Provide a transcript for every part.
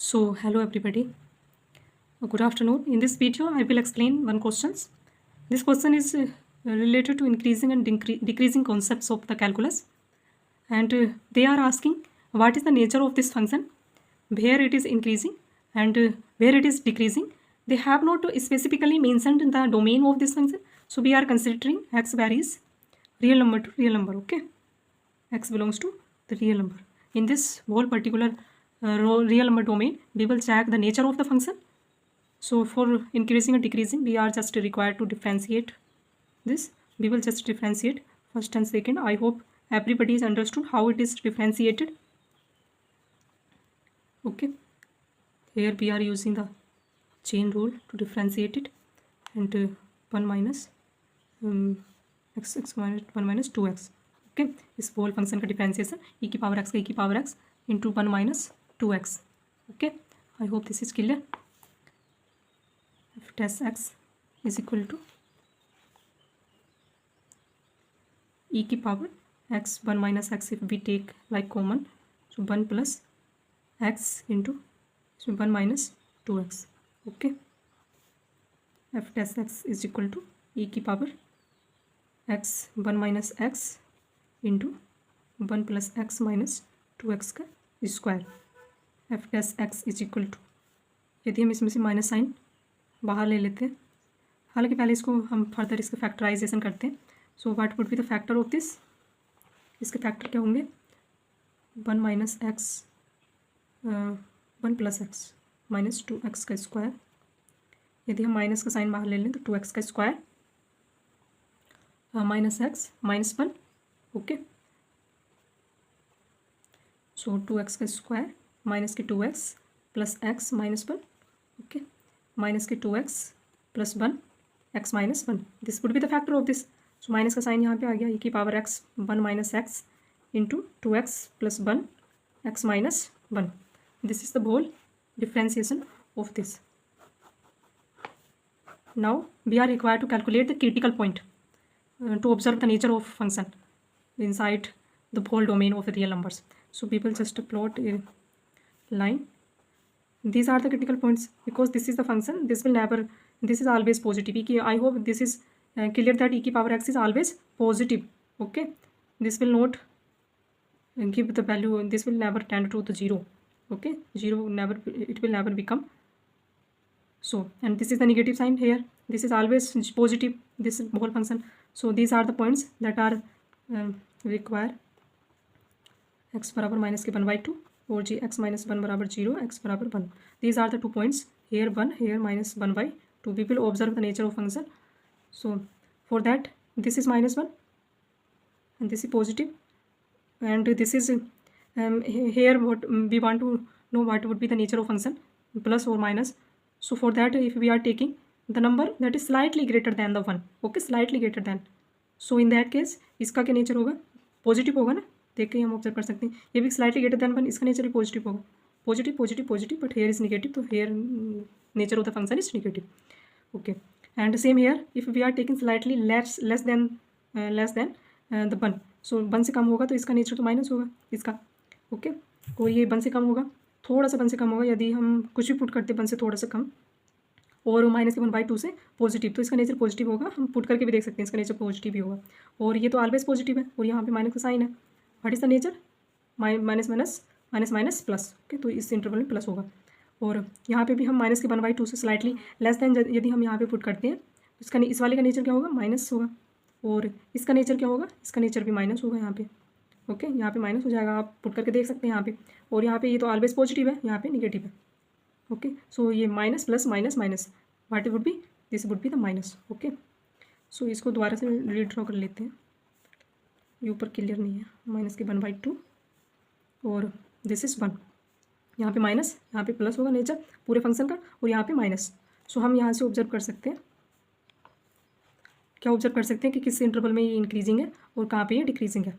So, hello everybody. Good afternoon. In this video, I will explain one questions. This question is related to increasing and decreasing concepts of the calculus, and they are asking what is the nature of this function, where it is increasing and where it is decreasing. They have not specifically mentioned the domain of this function, so we are considering x varies real number to real number. Okay, x belongs to the real number. In this whole particular real number domain, we will check the nature of the function. So for increasing and decreasing, we are just required to differentiate this. We will just differentiate first and second. I hope everybody is understood how it is differentiated. Okay, here we are using the chain rule to differentiate it, and 1 minus x minus 1 minus 2x. Okay, इस whole function का differentiation e की power x into 1 minus 2x. Okay, I hope this is clear. F dash x is equal to e की power x 1 minus x if we take like common, so 1 plus x into 1 minus 2x. Okay, f dash x is equal to e की power x 1 minus x into 1 plus x minus 2x का square. F dash X is equal to, यदि हम इसमें से minus sign बाहर ले लेते हैं, हालांकि पहले इसको हम फर्दर इसका फैक्टराइजेशन करते हैं. So what would be the factor of this, इसके फैक्टर क्या होंगे 1 minus x 1 plus x minus 2x का स्क्वायर. यदि हम माइनस का साइन बाहर ले लें तो 2x का square minus x minus 1. Okay, so 2x का स्क्वायर माइनस के 2x plus x minus 1. Okay, minus के 2x plus 1 x minus 1. This would be the factor of this. So minus का साइन यहाँ पे आ गया, e की power x 1 minus x into 2x plus 1 x minus 1. This is the whole differentiation of this. Now we are required to calculate the critical point to observe the nature of function inside the whole domain of the real numbers. So we will just plot a line. These are the critical points because this is the function. This is always positive. I hope this is clear that e की power x is always positive. Okay, this will not give the value. This will never tend to the 0. Okay, 0 never, it will never become so. And this is the negative sign here. This is always positive, this whole function. So these are the points that are require x बराबर minus के 1/2 और जी x minus 1 बराबर 0, x बराबर 1. These are the 2 points here 1, here minus 1/2. We will observe the nature of function. So for that this is minus 1 and this is positive, and this is here what we want to know what would be the nature of function, plus or minus. So for that if we are taking the number that is slightly greater than the 1. Okay, slightly greater than. So in that case इसका क्या nature होगा, positive होगा ना. देख के हम observe कर सकते हैं, ये भी स्लाइटली ग्रेटर देन 1, इसका नेचर भी पॉजिटिव होगा. Positive positive positive, but here is negative, तो here nature of the function is negative. Okay, and same here if we are taking slightly less than the 1. So 1 से कम होगा तो इसका nature तो minus होगा इसका. ओके, और ये 1 से कम होगा, थोड़ा सा 1 से कम होगा. यदि हम कुछ भी पुट करते 1 से थोड़ा सा कम और माइनस के 1/2 से पॉजिटिव, तो इसका नेचर पॉजिटिव होगा. हम पुट करके भी देख सकते हैं, इसका नेचर पॉजिटिव ही होगा. और ये तो ऑलवेज पॉजिटिव है, और यहाँ पे माइनस का साइन है. What is the nature, minus minus minus minus plus. Okay, तो इस इंटरवल में प्लस होगा. और यहाँ पे भी हम माइनस के 1/2 से स्लाइटली लेस देन यदि हम यहाँ पे पुट करते हैं तो इसका इस वाले का नेचर क्या होगा, माइनस होगा. और इसका नेचर क्या होगा, इसका नेचर भी माइनस होगा यहाँ पे. ओके, यहाँ पे माइनस हो जाएगा, आप पुट करके देख सकते हैं यहाँ पे. और यहाँ पे ये तो ऑलवेज पॉजिटिव है, यहाँ पे नेगेटिव है. ओके, सो ये minus plus minus minus, what would be, this would be the minus. Okay, so इसको दोबारा से रीड्रॉ कर लेते हैं, ये ऊपर क्लियर नहीं है. माइनस के 1/2 और दिस इज़ 1. यहाँ पे माइनस, यहाँ पे प्लस होगा नेचर पूरे फंक्शन का, और यहाँ पे माइनस. सो हम यहाँ से ऑब्जर्व कर सकते हैं, क्या ऑब्जर्व कर सकते हैं कि किस इंटरवल में ये इंक्रीजिंग है और कहाँ पे ये डिक्रीजिंग है.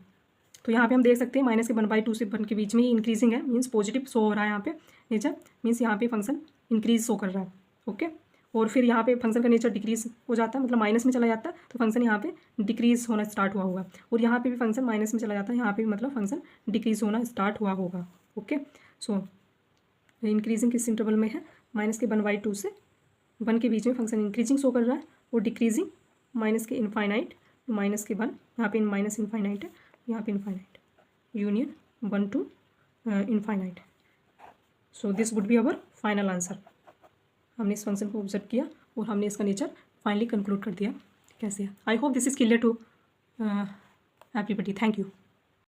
तो यहाँ पे हम देख सकते हैं माइनस के 1/2 से 1 के बीच में ही इंक्रीजिंग है, मीन्स पॉजिटिव शो हो रहा है यहाँ पे नेचर, मीन्स यहाँ पे फंक्शन इंक्रीज शो कर रहा है. ओके, और फिर यहाँ पे फंक्शन का नेचर डिक्रीज हो जाता है, मतलब माइनस में चला जाता है, तो फंक्शन यहाँ पे डिक्रीज होना स्टार्ट हुआ होगा. और यहाँ पे भी फंक्शन माइनस में चला जाता है, यहाँ पे भी मतलब फंक्शन डिक्रीज होना स्टार्ट हुआ होगा. ओके, सो इंक्रीजिंग किस इंटरवल में है, माइनस के 1/2 से 1 के बीच में फंक्शन इंक्रीजिंग शो कर रहा है, और डिक्रीजिंग माइनस के इनफाइनाइट माइनस के 1, यहाँ पे माइनस इनफाइनाइट है, यहाँ पे infinite, union 1 to infinite. So this would be our final answer. हमने इस फंक्शन को ऑब्जर्व किया और हमने इसका नेचर फाइनली कंक्लूड कर दिया कैसे है। I hope this is clear to everybody. Thank you.